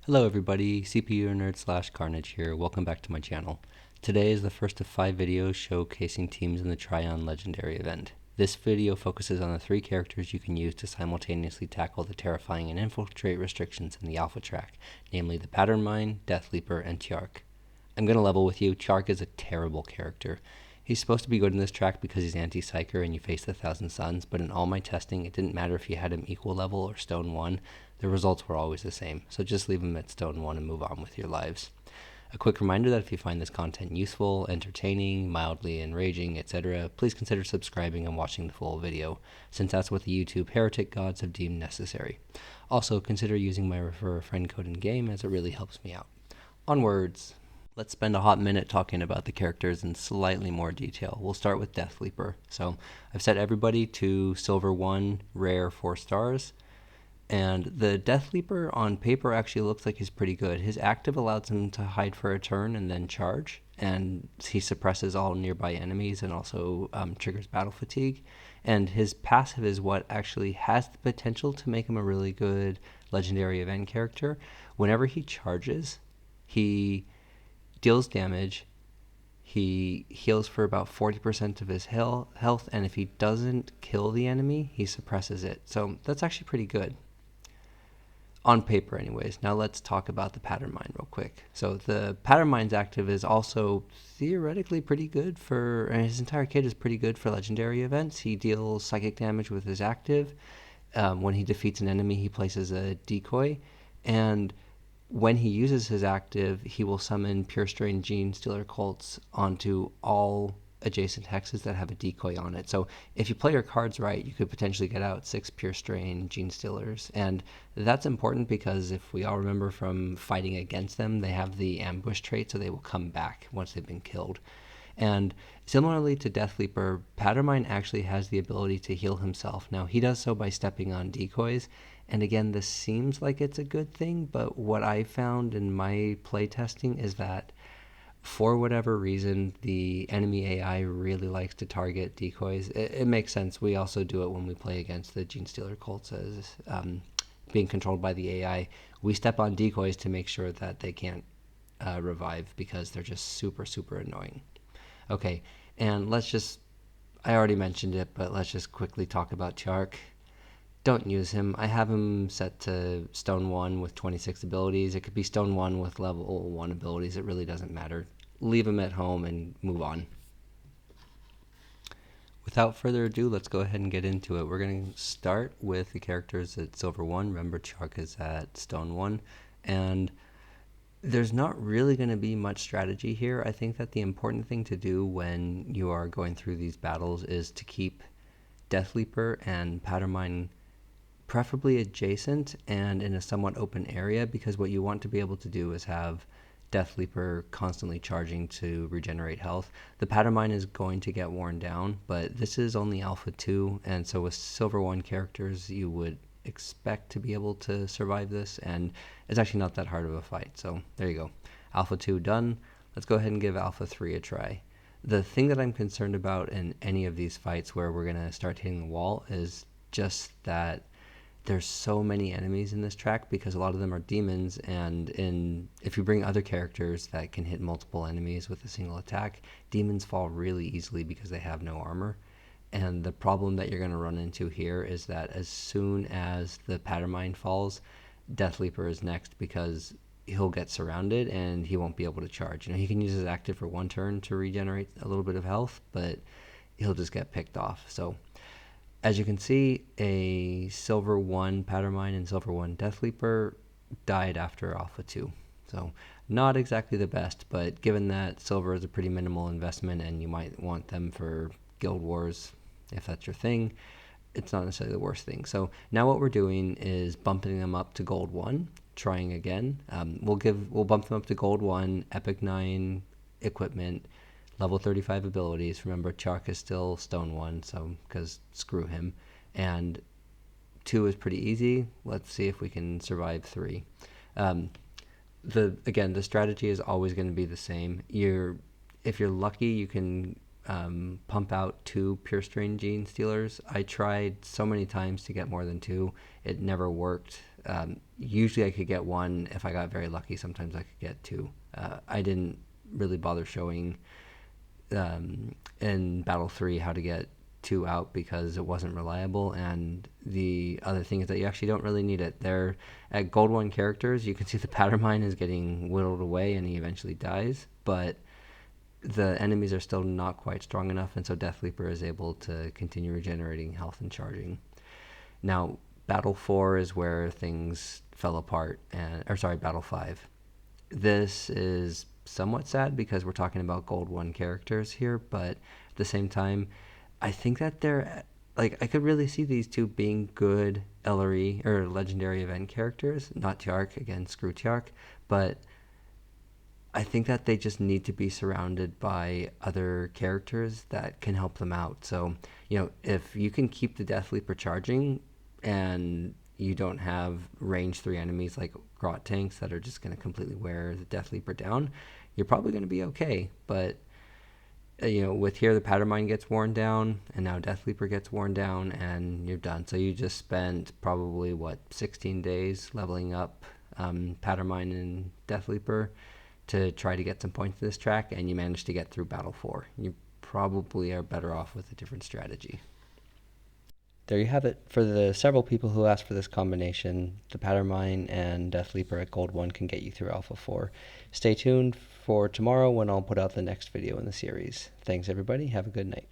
Hello everybody, CPU Nerd slash Carnage here. Welcome back to my channel. Today is the first of 5 videos showcasing teams in the Trajann Legendary event. This video focuses on the 3 characters you can use to simultaneously tackle the terrifying and infiltrate restrictions in the alpha track, namely the Patermine, Deathleaper, and Tjark. I'm going to level with you, Tjark is a terrible character. He's supposed to be good in this track because he's anti-psyker and you face the Thousand Suns, but in all my testing, it didn't matter if you had him equal level or stone 1, the results were always the same, so just leave him at stone 1 and move on with your lives. A quick reminder that if you find this content useful, entertaining, mildly enraging, etc., please consider subscribing and watching the full video, since that's what the YouTube heretic gods have deemed necessary. Also, consider using my refer a friend code in game as it really helps me out. Onwards! Let's spend a hot minute talking about the characters in slightly more detail. We'll start with Deathleaper. So I've set everybody to silver 1, rare 4 stars. And the Deathleaper on paper actually looks like he's pretty good. His active allows him to hide for a turn and then charge, and he suppresses all nearby enemies and also triggers battle fatigue. And his passive is what actually has the potential to make him a really good legendary event character. Whenever he charges, he deals damage, he heals for about 40% of his health, and if he doesn't kill the enemy, he suppresses it. So that's actually pretty good. On paper anyways. Now let's talk about the Patermine real quick. So the Patermine's active is also theoretically pretty good for, and his entire kit is pretty good for legendary events. He deals psychic damage with his active. When he defeats an enemy, he places a decoy, and when he uses his active, he will summon Pure Strain Gene Stealer Cults onto all adjacent hexes that have a decoy on it. So if you play your cards right, you could potentially get out 6 Pure Strain Gene Stealers. And that's important because if we all remember from fighting against them, they have the ambush trait, so they will come back once they've been killed. And similarly to Deathleaper, Patermine actually has the ability to heal himself. Now, he does so by stepping on decoys, and again, this seems like it's a good thing, but what I found in my playtesting is that for whatever reason, the enemy AI really likes to target decoys. It makes sense. We also do it when we play against the Gene Stealer cults as being controlled by the AI. We step on decoys to make sure that they can't revive because they're just super, super annoying. Okay, and I already mentioned it, but let's just quickly talk about Tjark. Don't use him. I have him set to stone 1 with 26 abilities. It could be stone 1 with level 1 abilities. It really doesn't matter. Leave him at home and move on. Without further ado, let's go ahead and get into it. We're going to start with the characters at silver 1. Remember, Tjark is at stone 1. And there's not really going to be much strategy here. I think that the important thing to do when you are going through these battles is to keep Deathleaper and Patermine preferably adjacent and in a somewhat open area, because what you want to be able to do is have Deathleaper constantly charging to regenerate health. The Patermine is going to get worn down, but this is only Alpha 2, and so with Silver 1 characters, you would expect to be able to survive this, and it's actually not that hard of a fight. So there you go. Alpha 2 done. Let's go ahead and give Alpha 3 a try. The thing that I'm concerned about in any of these fights where we're going to start hitting the wall is just that there's so many enemies in this track, because a lot of them are demons, and if you bring other characters that can hit multiple enemies with a single attack, demons fall really easily because they have no armor. And the problem that you're going to run into here is that as soon as the Patermine falls, Deathleaper is next, because he'll get surrounded and he won't be able to charge. He can use his active for 1 turn to regenerate a little bit of health, but he'll just get picked off. So as you can see, a silver 1 Patermine and silver 1 Deathleaper died after Alpha 2. So not exactly the best, but given that silver is a pretty minimal investment and you might want them for Guild Wars, if that's your thing, it's not necessarily the worst thing. So now what we're doing is bumping them up to gold 1, trying again. We'll bump them up to gold 1, epic 9 equipment, level 35 abilities. Remember, Tjark is still stone 1, so because screw him. And 2 is pretty easy. Let's see if we can survive 3. Again, the strategy is always going to be the same. If you're lucky, you can pump out 2 Pure Strain Gene Stealers. I tried so many times to get more than 2. It never worked. Usually I could get one. If I got very lucky, sometimes I could get two. I didn't really bother showing in Battle 3 how to get two out because it wasn't reliable, and the other thing is that you actually don't really need it. They're at Gold 1 characters, you can see the Patermine is getting whittled away and he eventually dies, but the enemies are still not quite strong enough, and so Deathleaper is able to continue regenerating health and charging. Now, Battle 4 is where things fell apart, Battle 5. This is somewhat sad because we're talking about Gold 1 characters here, but at the same time, I think that they're, like, I could really see these two being good LRE, or Legendary Event characters. Not Tjark, again, screw Tjark, but I think that they just need to be surrounded by other characters that can help them out. So, if you can keep the Deathleaper charging and you don't have range 3 enemies like Grot tanks that are just going to completely wear the Deathleaper down, you're probably going to be okay. But, with here the Patermine gets worn down, and now Deathleaper gets worn down, and you're done. So you just spent probably, 16 days leveling up Patermine and Deathleaper to try to get some points in this track, and you managed to get through Battle 4. You probably are better off with a different strategy. There you have it. For the several people who asked for this combination, the Patermine and Deathleaper at Gold 1 can get you through Alpha 4. Stay tuned for tomorrow when I'll put out the next video in the series. Thanks everybody, have a good night.